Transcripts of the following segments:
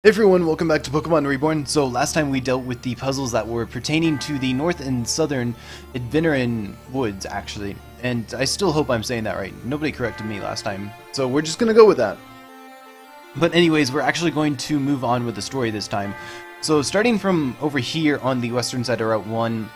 Hey everyone, welcome back to Pokemon Reborn. So last time we dealt with the puzzles that were pertaining to the north and southern Adventurin woods, actually. And I still hope I'm saying that right. Nobody corrected me last time. So we're just gonna go with that. But anyways, we're actually going to move on with the story this time. So starting from over here on the western side of Route 1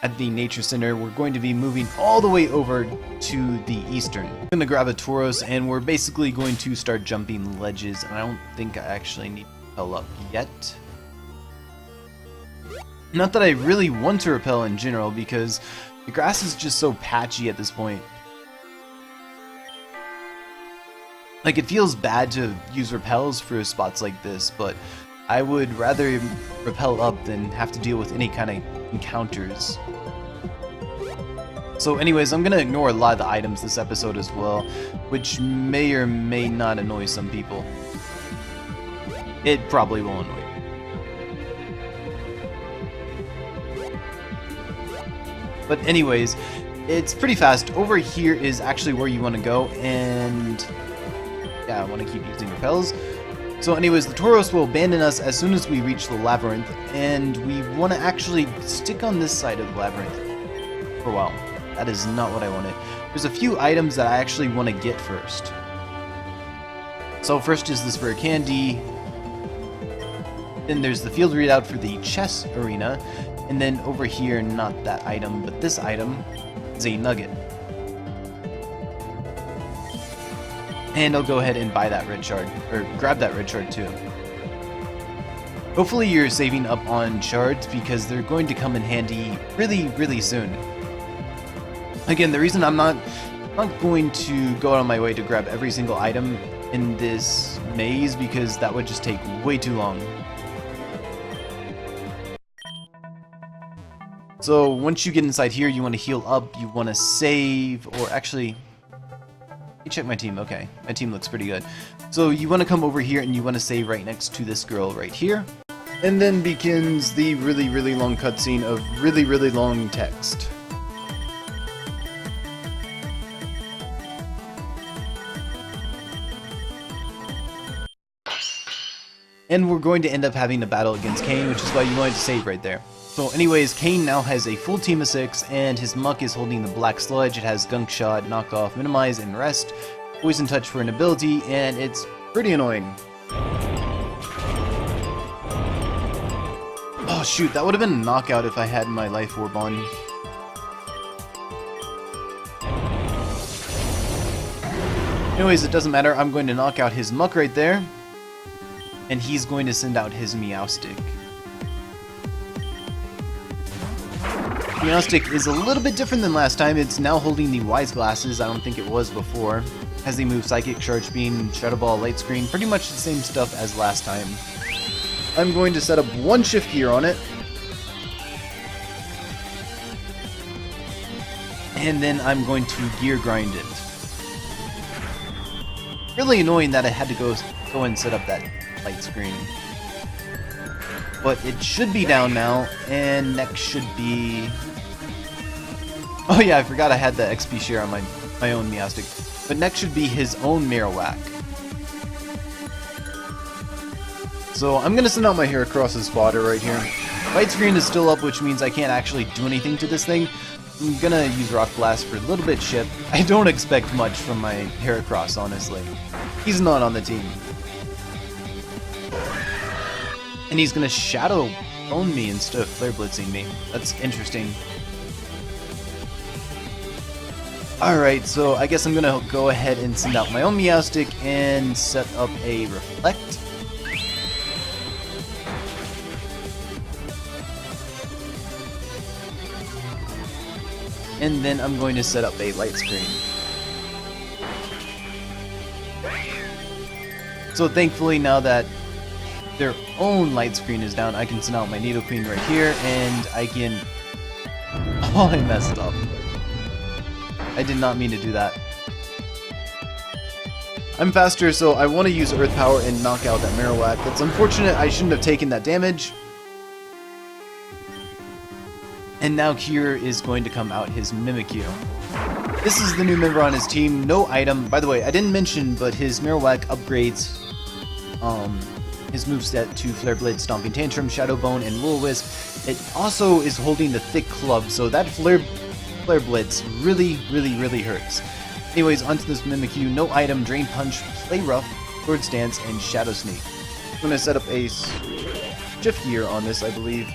at the Nature Center, we're going to be moving all the way over to the eastern. I'm gonna grab a Tauros and we're basically going to start jumping ledges. And I don't think I actually need repel up yet. Not that I really want to repel in general, because the grass is just so patchy at this point. Like, it feels bad to use repels for spots like this, but I would rather repel up than have to deal with any kind of encounters. So anyways, I'm gonna ignore a lot of the items this episode as well, which may or may not annoy some people. It probably will annoy you. But anyways, it's pretty fast. Over here is actually where you want to go, and yeah, I want to keep using repels. So anyways, the Tauros will abandon us as soon as we reach the labyrinth, and we want to actually stick on this side of the labyrinth for a while. That is not what I wanted. There's a few items that I actually want to get first. So first is this rare candy. Then there's the field readout for the chess arena, and then over here, not that item, but this item is a nugget. And I'll go ahead and buy that red shard, or grab that red shard too. Hopefully you're saving up on shards, because they're going to come in handy really soon. Again, the reason I'm not going to go out of my way to grab every single item in this maze, because that would just take way too long. So once you get inside here, you want to heal up, you want to save, or actually, let me check my team. Okay, my team looks pretty good. So you want to come over here and you want to save right next to this girl right here. And then begins the really long cutscene of really long text. And we're going to end up having a battle against Cain, which is why you wanted to save right there. So anyways, Cain now has a full team of 6, and his muck is holding the Black Sludge. It has Gunk Shot, Knock Off, Minimize, and Rest. Poison Touch for an ability, and it's pretty annoying. Oh shoot, that would have been a knockout if I had my Life Orb on. Anyways, it doesn't matter. I'm going to knock out his muck right there. And he's going to send out his Meowstic. Meowstic is a little bit different than last time. It's now holding the Wise Glasses. I don't think it was before. Has the move Psychic, Charge Beam, Shadow Ball, Light Screen. Pretty much the same stuff as last time. I'm going to set up one Shift Gear on it. And then I'm going to Gear Grind it. Really annoying that I had to go and set up that light screen. But it should be down now, and next should be... Oh yeah, I forgot I had the XP share on my own Meowstic. But next should be his own Marowak. So I'm gonna send out my Heracross's fodder right here. Light screen is still up, which means I can't actually do anything to this thing. I'm gonna use Rock Blast for a little bit chip. I don't expect much from my Heracross, honestly. He's not on the team. And he's gonna Shadow Bone me instead of Flare Blitzing me. That's interesting. Alright, so I guess I'm gonna go ahead and send out my own Meowstic and set up a Reflect. And then I'm going to set up a Light Screen. So thankfully, now that their own light screen is down, I can send out my Nidoqueen right here, and I can... Oh, I messed up. I did not mean to do that. I'm faster, so I want to use Earth Power and knock out that Marowak. That's unfortunate. I shouldn't have taken that damage. And now here is going to come out his Mimikyu. This is the new member on his team. No item. By the way, I didn't mention, but his Marowak upgrades his moveset to Flare Blade, Stomping Tantrum, Shadow Bone, and Will-O-Wisp. It also is holding the Thick Club, so that Flare Blitz really hurts. Anyways, onto this Mimikyu. No item, Drain Punch, Play Rough, Swords Dance, and Shadow Sneak. I'm going to set up a Shift Gear on this, I believe.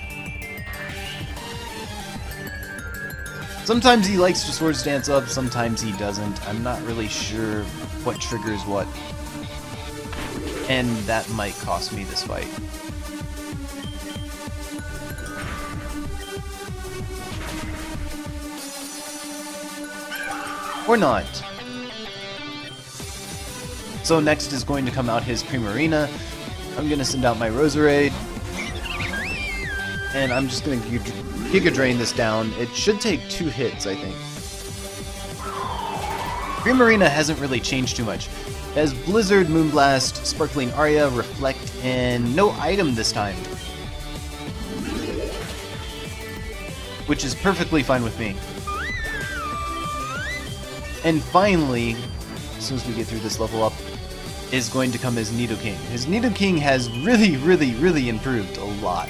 Sometimes he likes to Swords Dance up, sometimes he doesn't. I'm not really sure what triggers what. And that might cost me this fight. Or not. So next is going to come out his Primarina. I'm going to send out my Roserade. And I'm just going to Giga Drain this down. It should take 2 hits, I think. Primarina hasn't really changed too much. It has Blizzard, Moonblast, Sparkling Aria, Reflect, and no item this time. Which is perfectly fine with me. And finally, as soon as we get through this level up, is going to come his Nidoking. His Nidoking has really improved a lot.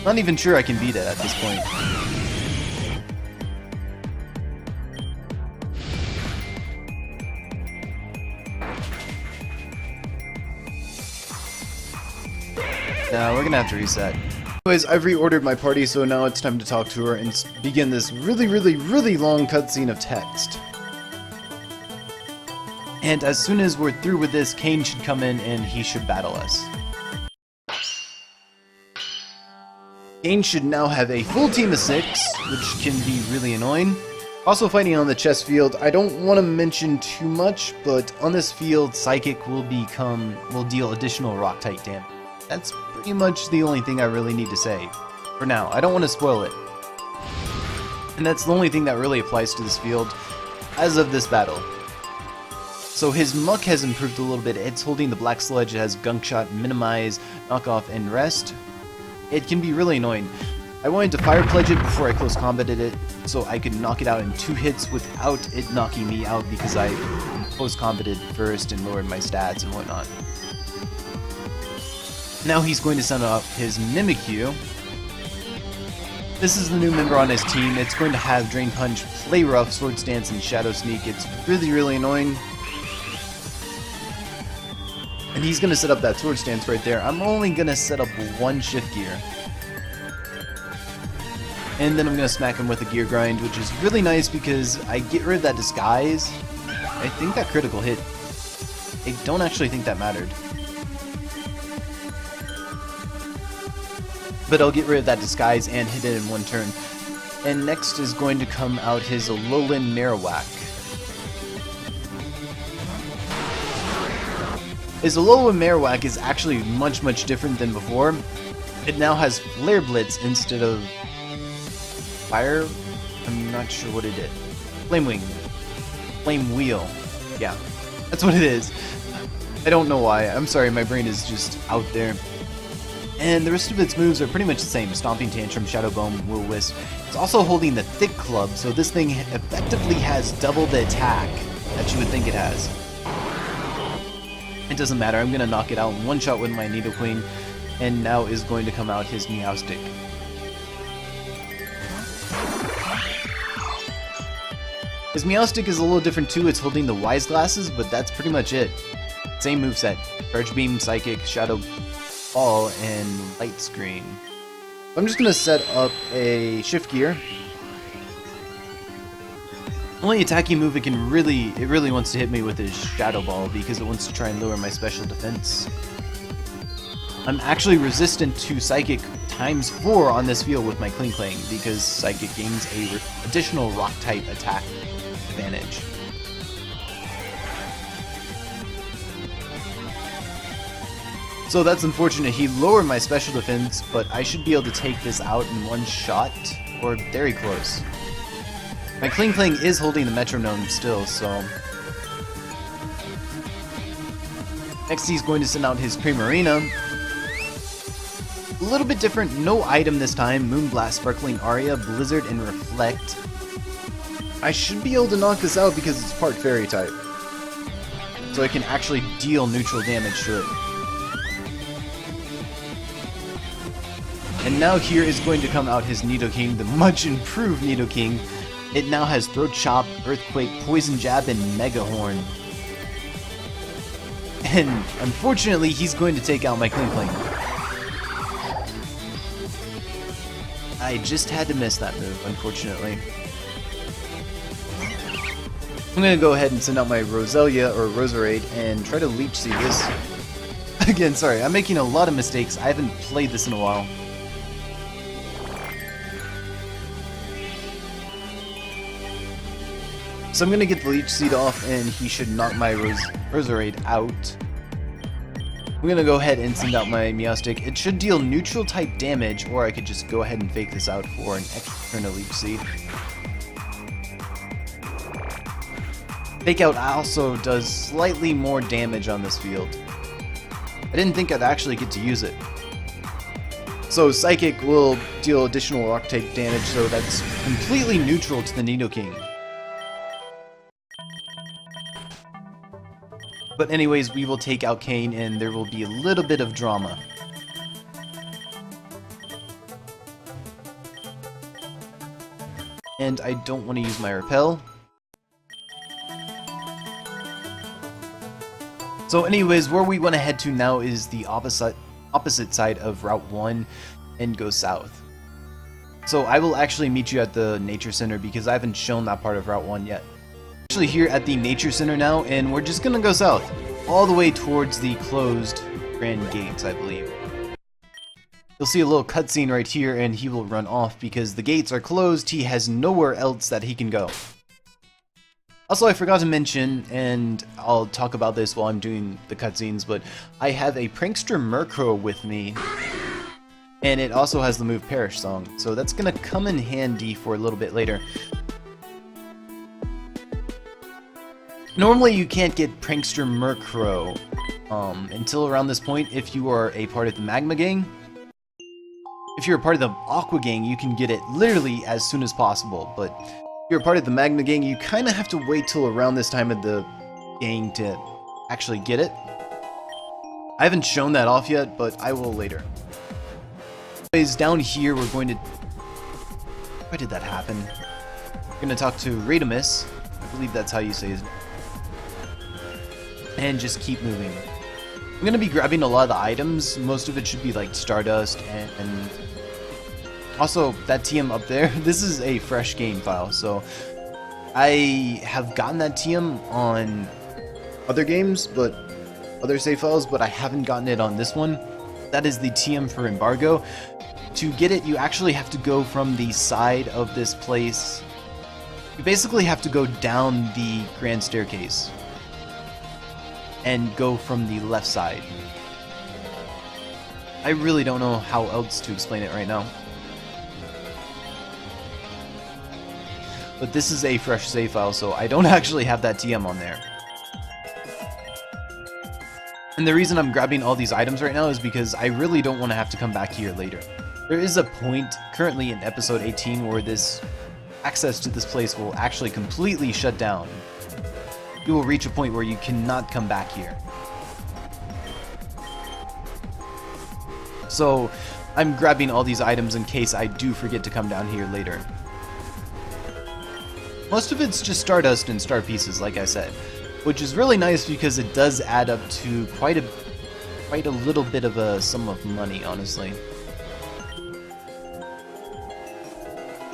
Not even sure I can beat it at this point. Now we're gonna have to reset. Anyways, I've reordered my party, so now it's time to talk to her and begin this really long cutscene of text. And as soon as we're through with this, Cain should come in and he should battle us. Cain should now have a full team of 6, which can be really annoying. Also fighting on the chess field, I don't want to mention too much, but on this field, Psychic will deal additional Rock-type damage. That's pretty much the only thing I really need to say. For now, I don't want to spoil it. And that's the only thing that really applies to this field as of this battle. So his Muck has improved a little bit. It's holding the Black Sludge, it has Gunk Shot, Minimize, Knock Off, and Rest. It can be really annoying. I wanted to Fire Pledge it before I close combated it, so I could knock it out in 2 hits without it knocking me out because I close combated first and lowered my stats and whatnot. Now he's going to send up his Mimikyu. This is the new member on his team. It's going to have Drain Punch, Play Rough, Swords Dance, and Shadow Sneak. It's really annoying. And he's going to set up that Swords Dance right there. I'm only going to set up 1 Shift Gear. And then I'm going to smack him with a Gear Grind, which is really nice because I get rid of that Disguise. I think that critical hit. I don't actually think that mattered. But I'll get rid of that Disguise and hit it in 1 turn. And next is going to come out his Alolan Marowak. His Alolan Marowak is actually much different than before. It now has Flare Blitz instead of Fire. I'm not sure what it did. Flame Wing. Flame Wheel. Yeah, that's what it is. I don't know why. I'm sorry, my brain is just out there. And the rest of its moves are pretty much the same. Stomping Tantrum, Shadow Bone, Will-O-Wisp. It's also holding the Thick Club, so this thing effectively has double the attack that you would think it has. It doesn't matter, I'm going to knock it out in 1 shot with my Nidoqueen, and now is going to come out his Meowstic. His Meowstic is a little different too. It's holding the Wise Glasses, but that's pretty much it. Same moveset. Charge Beam, Psychic, Shadow Ball, and Light Screen. I'm just going to set up a Shift Gear. Only attacking move it really wants to hit me with is Shadow Ball because it wants to try and lower my special defense. I'm actually resistant to Psychic ×4 on this field with my Klinklang because Psychic gains a additional Rock type attack advantage. So that's unfortunate. He lowered my special defense, but I should be able to take this out in 1 shot, or very close. My Klinklang is holding the Metronome still, so... Next he's going to send out his Primarina. A little bit different, no item this time. Moonblast, Sparkling Aria, Blizzard, and Reflect. I should be able to knock this out because it's part Fairy type. so it can actually deal neutral damage to it. And now here is going to come out his Nidoking, the much improved Nidoking. It now has Throat Chop, Earthquake, Poison Jab, and Mega Horn. And unfortunately, he's going to take out my Klinkling. I just had to miss that move, unfortunately. I'm going to go ahead and send out my Roselia or Roserade and try to Leech Seed this. Again, sorry, I'm making a lot of mistakes. I haven't played this in a while. So I'm going to get the Leech Seed off and he should knock my Roserade out. I'm going to go ahead and send out my Meowstic. It should deal neutral type damage, or I could just go ahead and fake this out for an extra turn of Leech Seed. Fake out also does slightly more damage on this field. I didn't think I'd actually get to use it. So Psychic will deal additional rock type damage, so that's completely neutral to the Nidoking. But anyways, we will take out Cain and there will be a little bit of drama. And I don't want to use my Repel. So anyways, where we want to head to now is the opposite side of Route 1 and go south. So I will actually meet you at the Nature Center because I haven't shown that part of Route 1 yet. Actually here at the Nature Center now, and we're just gonna go south all the way towards the closed Grand Gates, I believe. You'll see a little cutscene right here and he will run off because the gates are closed. He has nowhere else that he can go. Also, I forgot to mention, and I'll talk about this while I'm doing the cutscenes, but I have a Prankster Murkrow with me, and it also has the move Perish Song, so that's gonna come in handy for a little bit later. Normally you can't get Prankster Murkrow until around this point if you are a part of the Magma Gang. If you're a part of the Aqua Gang, you can get it literally as soon as possible, but if you're a part of the Magma Gang, you kind of have to wait till around this time of the gang to actually get it. I haven't shown that off yet, but I will later. Anyways, down here we're going to... Why did that happen? We're going to talk to Radomus. I believe that's how you say his name. And just keep moving. I'm going to be grabbing a lot of the items. Most of it should be like Stardust and also that TM up there. This is a fresh game file, so I have gotten that TM on other games, but other save files, but I haven't gotten it on this one. That is the TM for Embargo. To get it, you actually have to go from the side of this place. You basically have to go down the grand staircase and go from the left side. I really don't know how else to explain it right now. But this is a fresh save file, so I don't actually have that TM on there. And the reason I'm grabbing all these items right now is because I really don't want to have to come back here later. There is a point currently in episode 18 where this access to this place will actually completely shut down. You will reach a point where you cannot come back here. So I'm grabbing all these items in case I do forget to come down here later. Most of it's just Stardust and Star Pieces, like I said, which is really nice because it does add up to quite a little bit of a sum of money, honestly.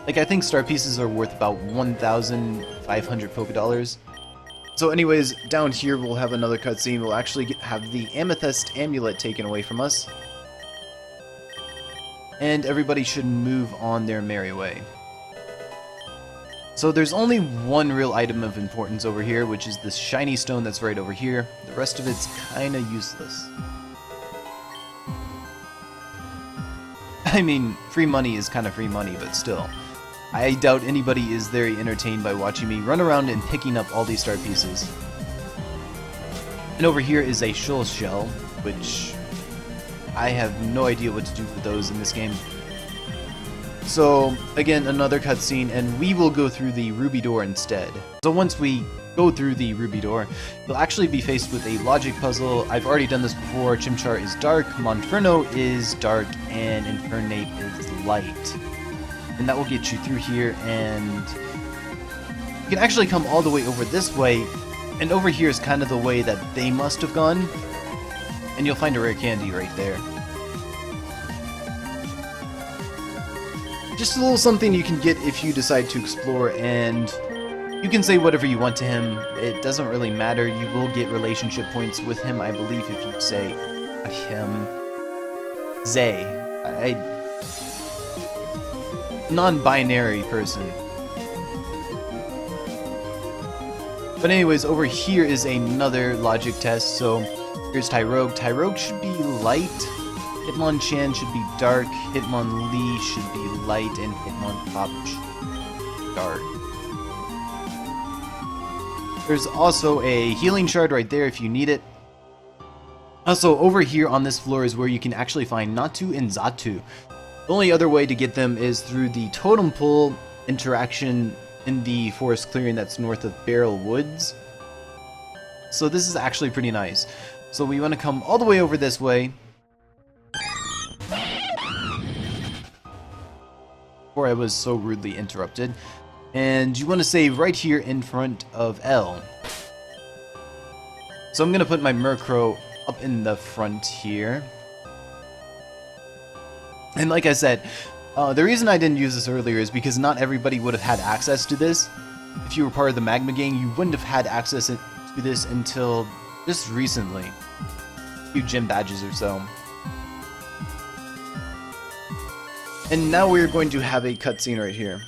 Like, I think Star Pieces are worth about 1,500 Pokédollars. So anyways, down here we'll have another cutscene. We'll actually have the Amethyst Amulet taken away from us. And everybody should move on their merry way. So there's only one real item of importance over here, which is this shiny stone that's right over here. The rest of it's kinda useless. I mean, free money is kinda free money, but still. I doubt anybody is very entertained by watching me run around and picking up all these Star Pieces. And over here is a Shoal Shell, which I have no idea what to do with those in this game. So again, another cutscene, and we will go through the Ruby Door instead. So once we go through the Ruby Door, you'll actually be faced with a logic puzzle. I've already done this before. Chimchar is dark, Monferno is dark, and Infernape is light. And that will get you through here, and you can actually come all the way over this way, and over here is kind of the way that they must have gone, and you'll find a rare candy right there. Just a little something you can get if you decide to explore, and you can say whatever you want to him. It doesn't really matter. You will get relationship points with him, I believe, if you say him. Zay. Non-binary person. But anyways, over here is another logic test. So here's Tyrogue. Tyrogue should be light. Hitmonchan should be dark, Hitmonlee should be light, and Hitmontop should be dark. There's also a healing shard right there if you need it. Also, over here on this floor is where you can actually find Natu and Xatu. The only other way to get them is through the totem pole interaction in the forest clearing that's north of Barrel Woods. So this is actually pretty nice. So we want to come all the way over this way. Before I was so rudely interrupted. And you want to save right here in front of L. So I'm going to put my Murkrow up in the front here. And like I said, the reason I didn't use this earlier is because not everybody would have had access to this. If you were part of the Magma gang, you wouldn't have had access to this until just recently. A few gym badges or so. And now we're going to have a cutscene right here.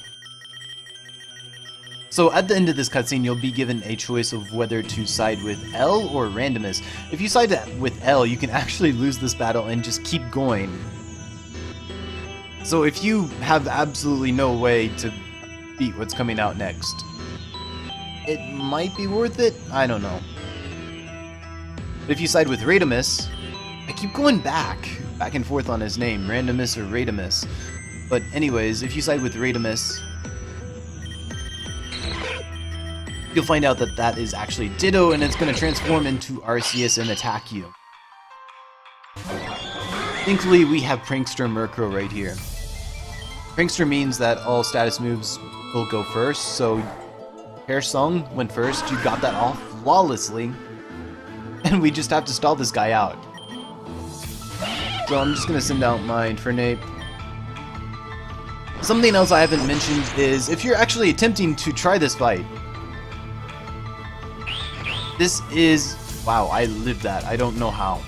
So at the end of this cutscene, you'll be given a choice of whether to side with L or Randomus. If you side with L, you can actually lose this battle and just keep going. So if you have absolutely no way to beat what's coming out next, it might be worth it? I don't know. But if you side with Radomus, I keep going back and forth on his name, Randomus or Radomus. But anyways, if you side with Radomus, you'll find out that that is actually Ditto, and it's going to transform into Arceus and attack you. Thankfully, we have Prankster Murkrow right here. Prankster means that all status moves will go first, so Hair Song went first, you got that off flawlessly, and we just have to stall this guy out. So I'm just going to send out my Infernape. Something else I haven't mentioned is if you're actually attempting to try this fight, this is... wow, I lived that. I don't know how.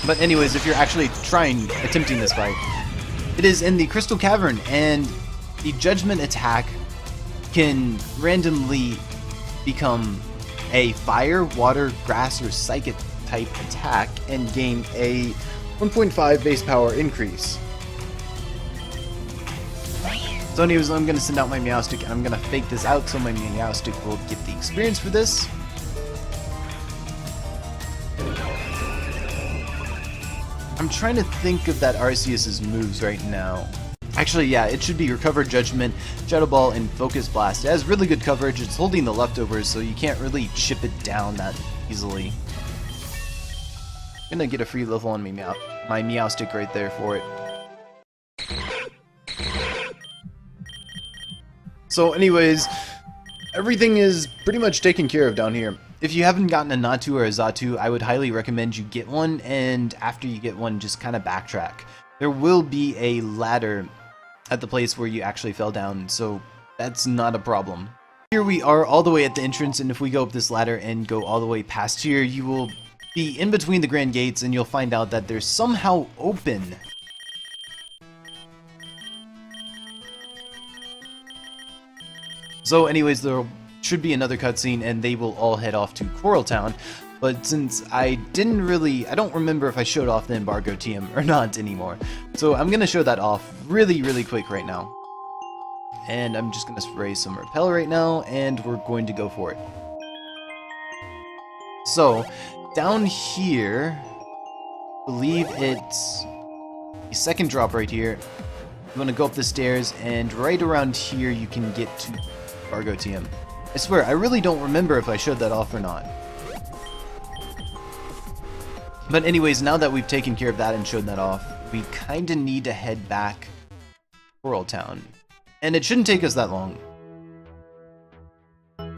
But anyways, if you're actually attempting this fight, it is in the Crystal Cavern, and the Judgment attack can randomly become a Fire, Water, Grass, or Psychic type attack and gain a 1.5 base power increase. So anyways, I'm going to send out my Meowstic, and I'm going to fake this out so my Meowstic will get the experience for this. I'm trying to think of that Arceus' moves right now. Actually, yeah, it should be Recover Judgment, Shadow Ball, and Focus Blast. It has really good coverage, it's holding the leftovers, so you can't really chip it down that easily. I'm gonna get a free level on my Meowstic right there for it. So anyways, everything is pretty much taken care of down here. If you haven't gotten a Natu or a Xatu, I would highly recommend you get one, and after you get one, just kind of backtrack. There will be a ladder at the place where you actually fell down, so that's not a problem. Here we are all the way at the entrance, and if we go up this ladder and go all the way past here, you will be in between the Grand Gates, and you'll find out that they're somehow open. So anyways, there should be another cutscene, and they will all head off to Coral Town. But since I don't remember if I showed off the Embargo TM or not anymore. So I'm going to show that off really quick right now. And I'm just going to spray some Repel right now, and we're going to go for it. So, down here, I believe it's the second drop right here. You want to go up the stairs, and right around here you can get to Embargo TM. I swear, I really don't remember if I showed that off or not. But anyways, now that we've taken care of that and showed that off, we kinda need to head back to Coral Town. And it shouldn't take us that long.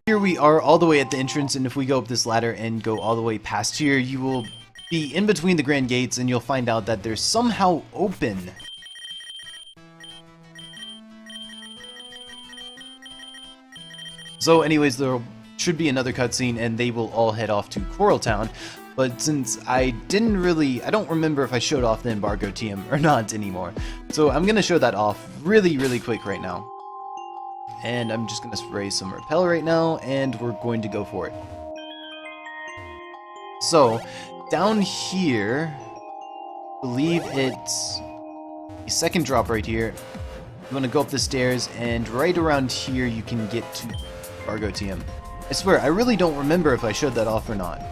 Here we are all the way at the entrance, and if we go up this ladder and go all the way past here, you will be in between the grand gates and you'll find out that they're somehow open. So anyways, there should be another cutscene and they will all head off to Coral Town. But since I don't remember if I showed off the Embargo TM or not anymore. So I'm going to show that off really quick right now. And I'm just going to spray some repel right now, and we're going to go for it. So, down here, I believe it's the second drop right here. You want to go up the stairs, and right around here you can get to Embargo TM. I swear, I really don't remember if I showed that off or not.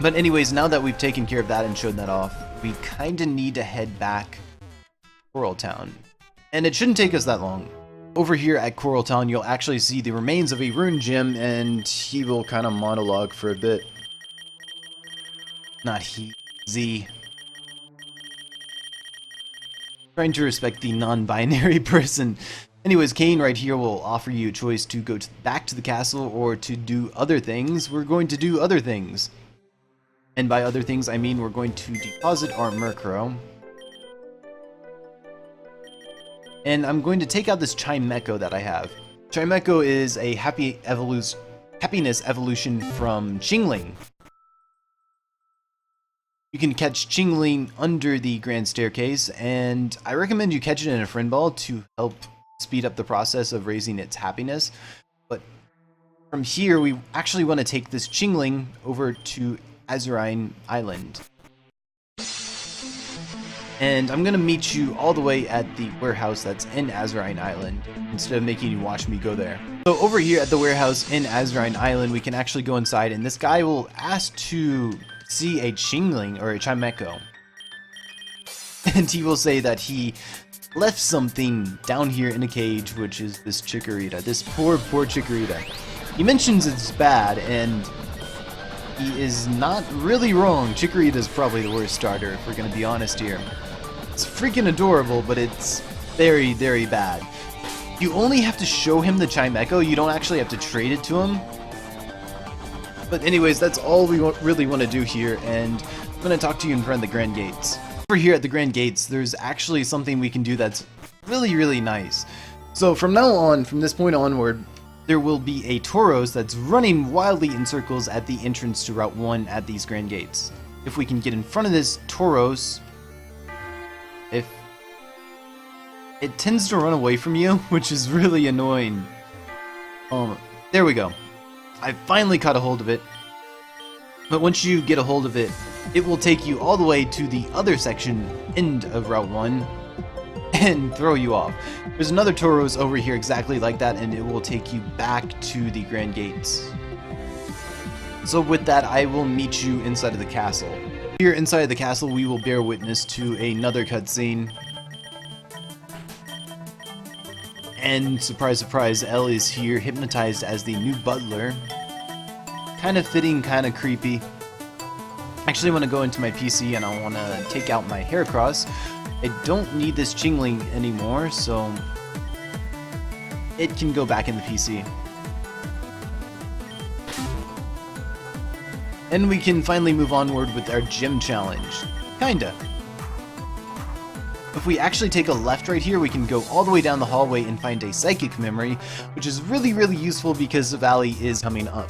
But anyways, now that we've taken care of that and showed that off, we kinda need to head back to Coral Town. And it shouldn't take us that long. Over here at Coral Town, you'll actually see the remains of a rune gem, and he will kind of monologue for a bit. Not he, Z. Trying to respect the non-binary person. Anyways, Cain right here will offer you a choice to go back to the castle or to do other things. We're going to do other things. And by other things, I mean we're going to deposit our Murkrow. And I'm going to take out this Chimecho that I have. Chimecho is a happiness evolution from Chingling. You can catch Chingling under the Grand Staircase, and I recommend you catch it in a friend ball to help speed up the process of raising its happiness. But from here, we actually want to take this Chingling over to Aerie Island. And I'm going to meet you all the way at the warehouse that's in Aerie Island, instead of making you watch me go there. So over here at the warehouse in Aerie Island, we can actually go inside, and this guy will ask to see a Chingling, or a Chimecho. And he will say that he left something down here in a cage, which is this Chikorita, this poor Chikorita. He mentions it's bad, and he is not really wrong. Chikorita is probably the worst starter, if we're going to be honest here. It's freaking adorable, but it's very bad. You only have to show him the Chimecho, you don't actually have to trade it to him. But anyways, that's all we really want to do here, and I'm going to talk to you in front of the Grand Gates. Over here at the Grand Gates, there's actually something we can do that's really nice. So from now on, from this point onward, there will be a Tauros that's running wildly in circles at the entrance to Route 1 at these Grand Gates. If we can get in front of this Tauros, if it tends to run away from you, which is really annoying. There we go. I finally caught a hold of it. But once you get a hold of it, it will take you all the way to the other section, end of Route 1, and throw you off. There's another Tauros over here exactly like that, and it will take you back to the Grand Gates. So with that, I will meet you inside of the castle. Here inside of the castle, we will bear witness to another cutscene. And surprise, surprise, Elias here, hypnotized as the new butler. Kind of fitting, kind of creepy. Actually, I want to go into my PC and I want to take out my Heracross. I don't need this Chingling anymore, so it can go back in the PC. And we can finally move onward with our gym challenge. Kinda. If we actually take a left right here, we can go all the way down the hallway and find a Psychic Memory, which is really useful because the Valley is coming up.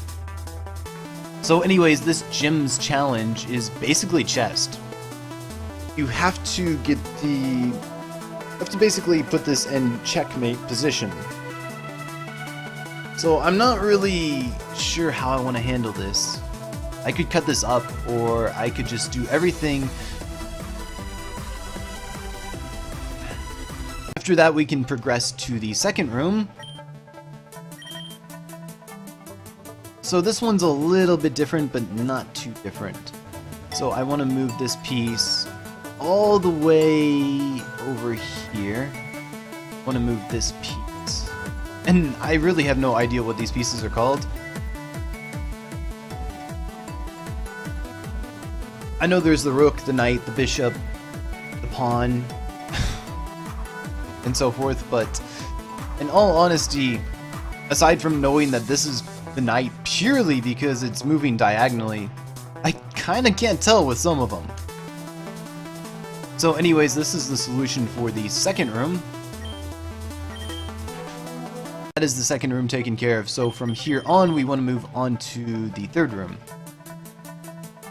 So anyways, this gym's challenge is basically chest. You have to basically put this in checkmate position. So I'm not really sure how I want to handle this. I could cut this up, or I could just do everything. After that, we can progress to the second room. So this one's a little bit different, but not too different. So I want to move this piece all the way over here. I want to move this piece. And I really have no idea what these pieces are called. I know there's the rook, the knight, the bishop, the pawn, and so forth, but in all honesty, aside from knowing that this is the knight purely because it's moving diagonally, I kinda can't tell with some of them. So anyways, this is the solution for the second room. That is the second room taken care of, so from here on we want to move on to the third room.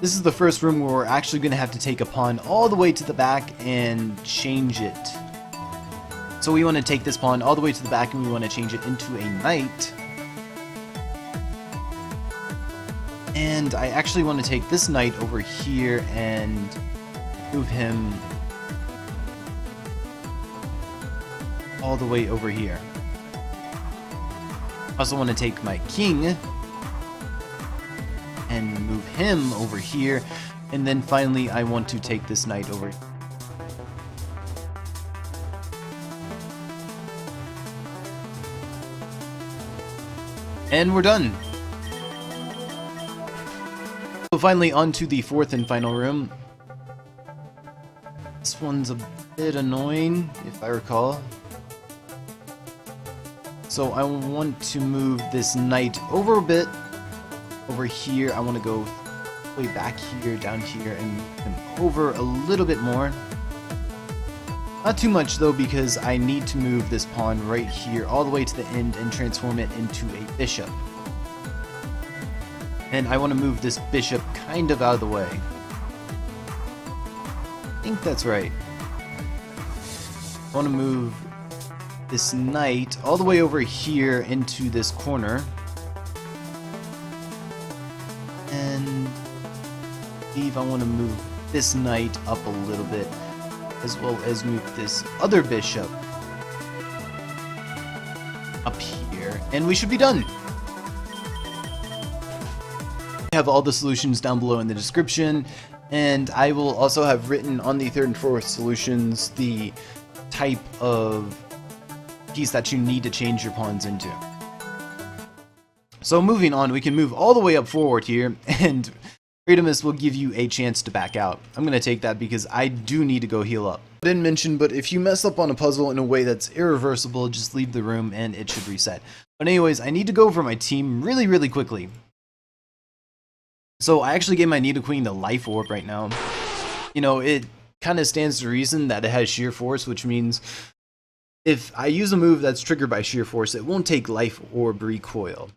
This is the first room where we're actually going to have to take a pawn all the way to the back and change it. So we want to take this pawn all the way to the back and we want to change it into a knight. And I actually want to take this knight over here and move him all the way over here. I also want to take my king and move him over here, and then finally I want to take this knight over. And we're done. So finally on to the fourth and final room. This one's a bit annoying, if I recall. So I want to move this knight over a bit. Over here, I want to go way back here, down here, and move him over a little bit more. Not too much though, because I need to move this pawn right here all the way to the end and transform it into a bishop. And I want to move this bishop kind of out of the way. I think that's right. I want to move this knight all the way over here into this corner. And I believe I want to move this knight up a little bit, as well as move this other bishop up here, and we should be done. I have all the solutions down below in the description, and I will also have written on the third and fourth solutions the type of piece that you need to change your pawns into. So moving on, we can move all the way up forward here, and Radomus will give you a chance to back out. I'm going to take that because I do need to go heal up. I didn't mention, but if you mess up on a puzzle in a way that's irreversible, just leave the room and it should reset. But anyways, I need to go over my team really quickly. So I actually gave my Nidoqueen the Life Orb right now. You know, it kind of stands to reason that it has Sheer Force, which means if I use a move that's triggered by Sheer Force, it won't take Life Orb recoil.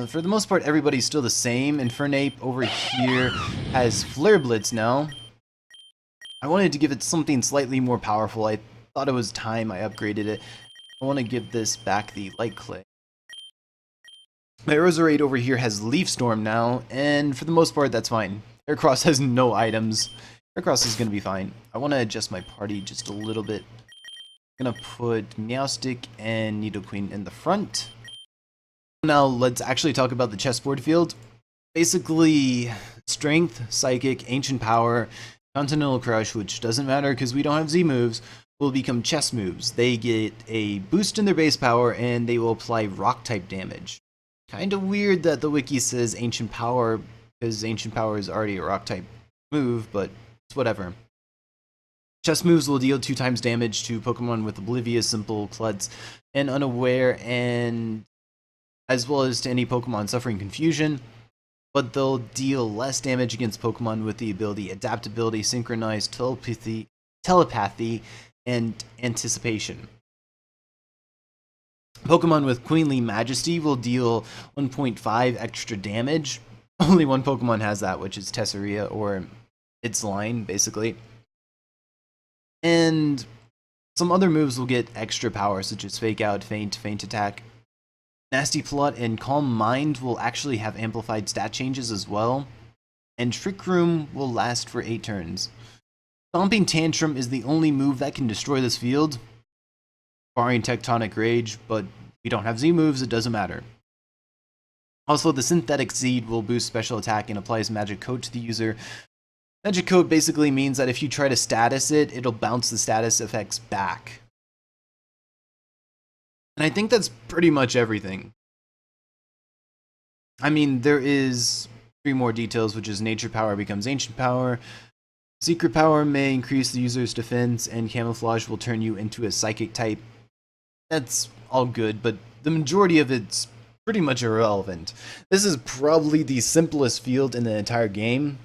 For the most part, everybody's still the same. Infernape over here has Flare Blitz now. I wanted to give it something slightly more powerful. I thought it was time I upgraded it. I want to give this back the Light Clay. My Roserade over here has Leaf Storm now, and for the most part, that's fine. Heracross has no items. Heracross is going to be fine. I want to adjust my party just a little bit. I'm going to put Meowstic and Nidoqueen in the front. Now let's actually talk about the chessboard field. Basically, Strength, Psychic, Ancient Power, Continental Crush, which doesn't matter because we don't have Z moves, will become chess moves. They get a boost in their base power and they will apply rock type damage. Kind of weird that the wiki says Ancient Power because Ancient Power is already a rock type move, but it's whatever. Chess moves will deal 2 times damage to Pokemon with Oblivious, Simple, Klutz, and Unaware, and as well as to any Pokemon suffering confusion, but they'll deal less damage against Pokemon with the ability Adaptability, Synchronize, Telepathy, and Anticipation. Pokemon with Queenly Majesty will deal 1.5 extra damage. Only one Pokemon has that, which is Tesseria, or its line, basically. And some other moves will get extra power, such as Fake Out, Feint, Feint Attack. Nasty Plot and Calm Mind will actually have amplified stat changes as well. And Trick Room will last for 8 turns. Stomping Tantrum is the only move that can destroy this field, barring Tectonic Rage, but we don't have Z moves, it doesn't matter. Also, the Synthetic Seed will boost special attack and applies magic coat to the user Magic Code basically means that if you try to status it, it'll bounce the status effects back. And I think that's pretty much everything. I mean, there is 3 more details, which is Nature Power becomes Ancient Power. Secret Power may increase the user's defense, and Camouflage will turn you into a Psychic type. That's all good, but the majority of it's pretty much irrelevant. This is probably the simplest field in the entire game,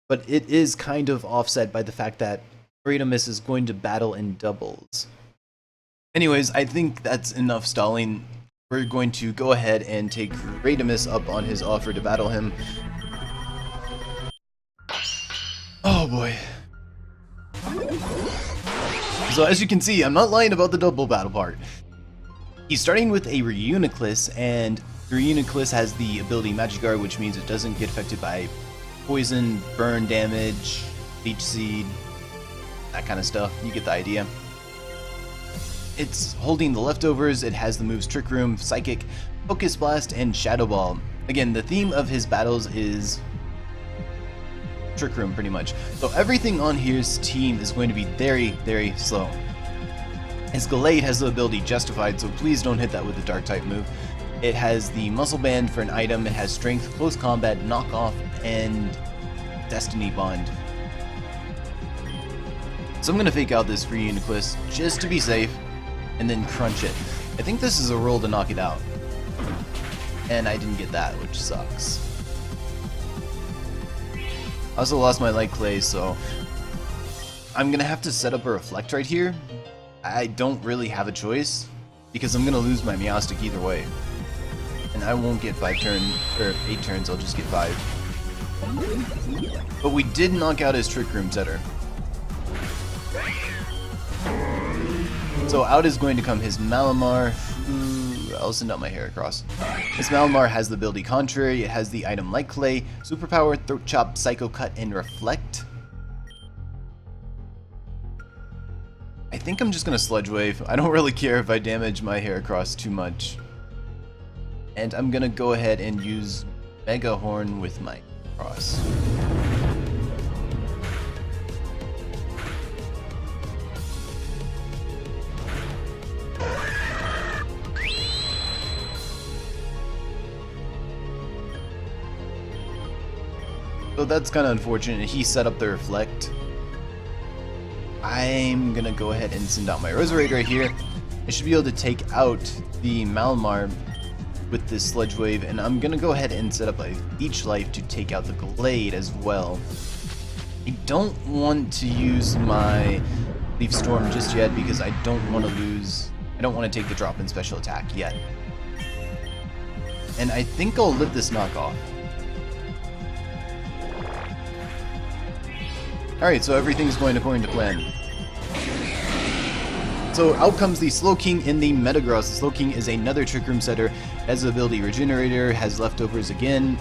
but it is kind of offset by the fact that Radomus is going to battle in doubles. Anyways, I think that's enough stalling. We're going to go ahead and take Radomus up on his offer to battle him. Oh boy. So as you can see, I'm not lying about the double battle part. He's starting with a Reuniclus, and the Reuniclus has the ability Magic Guard, which means it doesn't get affected by poison, burn damage, Leech Seed, that kind of stuff. You get the idea. It's holding the leftovers. It has the moves Trick Room, Psychic, Focus Blast, and Shadow Ball. Again, the theme of his battles is Trick Room, pretty much. So everything on here's team is going to be very, very slow. His Gallade has the ability Justified, so please don't hit that with the Dark type move. It has the Muscle Band for an item. It has Strength, Close Combat, Knock Off, and Destiny Bond. So I'm going to fake out this free Reuniclus just to be safe, and then crunch it. I think this is a roll to knock it out. And I didn't get that, which sucks. I also lost my Light Clay, so I'm gonna have to set up a Reflect right here. I don't really have a choice, because I'm gonna lose my Meowstic either way. And I won't get 8 turns, I'll just get 5. But we did knock out his Trick Room setter. So out is going to come his Malamar. I'll send out my Heracross. This Malamar has the ability Contrary, it has the item Light Clay, Superpower, Throat Chop, Psycho Cut, and Reflect. I think I'm just gonna Sludge Wave. I don't really care if I damage my Heracross too much. And I'm gonna go ahead and use Mega Horn with my Cross. So that's kind of unfortunate. He set up the Reflect. I'm gonna go ahead and send out my Roserade right here. I should be able to take out the Malamar with this Sludge Wave, and I'm gonna go ahead and set up a Leech Life to take out the Gallade as well. I don't want to use my Leaf Storm just yet because I don't want to lose. I don't want to take the drop in special attack yet. And I think I'll live this knockoff. Alright, so everything's going according to plan. So out comes the Slowking in the Metagross. The Slowking is another Trick Room setter, has the ability Regenerator, has leftovers again.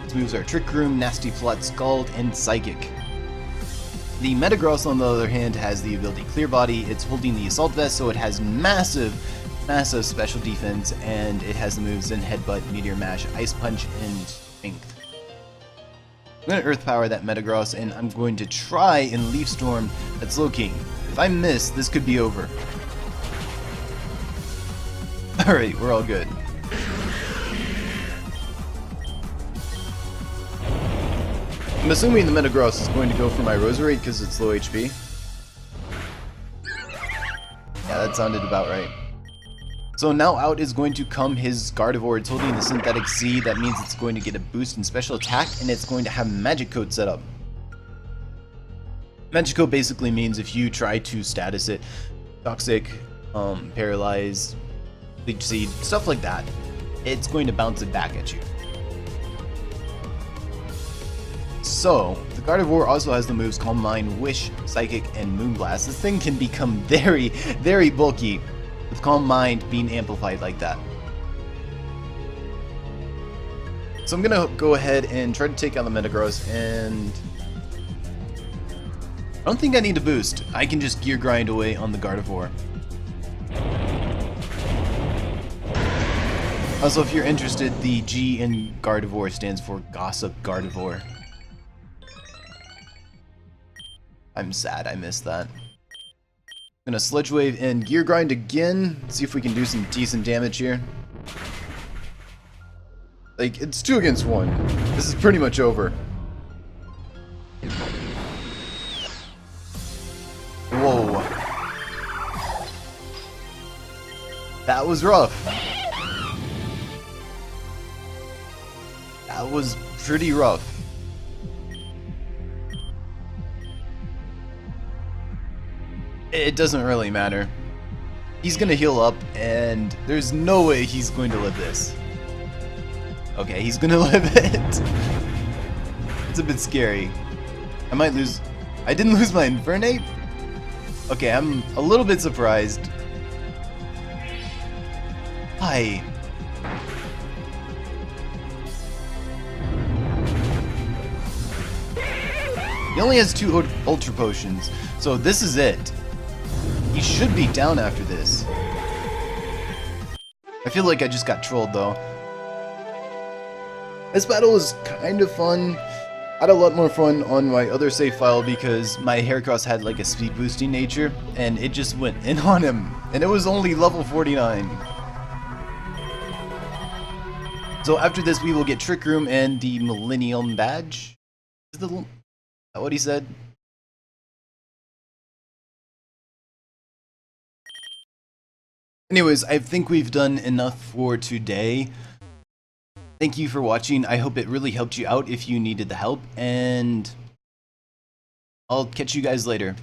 Its moves are Trick Room, Nasty Plot, Scald, and Psychic. The Metagross, on the other hand, has the ability Clear Body. It's holding the Assault Vest, so it has massive special defense, and it has the moves Zen Headbutt, Meteor Mash, Ice Punch, and Strength. I'm going to Earth Power that Metagross, and I'm going to try and Leaf Storm that Slowking. If I miss, this could be over. Alright, we're all good. I'm assuming the Metagross is going to go for my Roserade because it's low HP. Yeah, that sounded about right. So now out is going to come his Gardevoir. It's holding the Synthetic Sea. That means it's going to get a boost in special attack, and it's going to have Magic Code set up. Magic Code basically means if you try to status it, Toxic, Paralyze, Leech Seed, stuff like that, it's going to bounce it back at you. So, the Gardevoir also has the moves Calm Mind, Wish, Psychic, and Moonblast. This thing can become very, very bulky with Calm Mind being amplified like that. So I'm gonna go ahead and try to take out the Metagross, and I don't think I need to boost. I can just Gear Grind away on the Gardevoir. Also, if you're interested, the G in Gardevoir stands for Gossip Gardevoir. I'm sad I missed that. Gonna Sludge Wave and Gear Grind again. See if we can do some decent damage here. Like, it's 2 against 1. This is pretty much over. Whoa. That was rough. That was pretty rough. It doesn't really matter. He's gonna heal up, and there's no way he's going to live this. Okay, he's gonna live it. It's a bit scary. I might lose... I didn't lose my Infernape? Okay, I'm a little bit surprised. Hi. He only has 2 Ultra Potions, so this is it. He should be down after this. I feel like I just got trolled though. This battle was kind of fun. I had a lot more fun on my other save file because my Heracross had like a speed boosting nature and it just went in on him. And it was only level 49. So after this we will get Trick Room and the Millennium Badge. Is that what he said? Anyways, I think we've done enough for today. Thank you for watching. I hope it really helped you out if you needed the help, and I'll catch you guys later.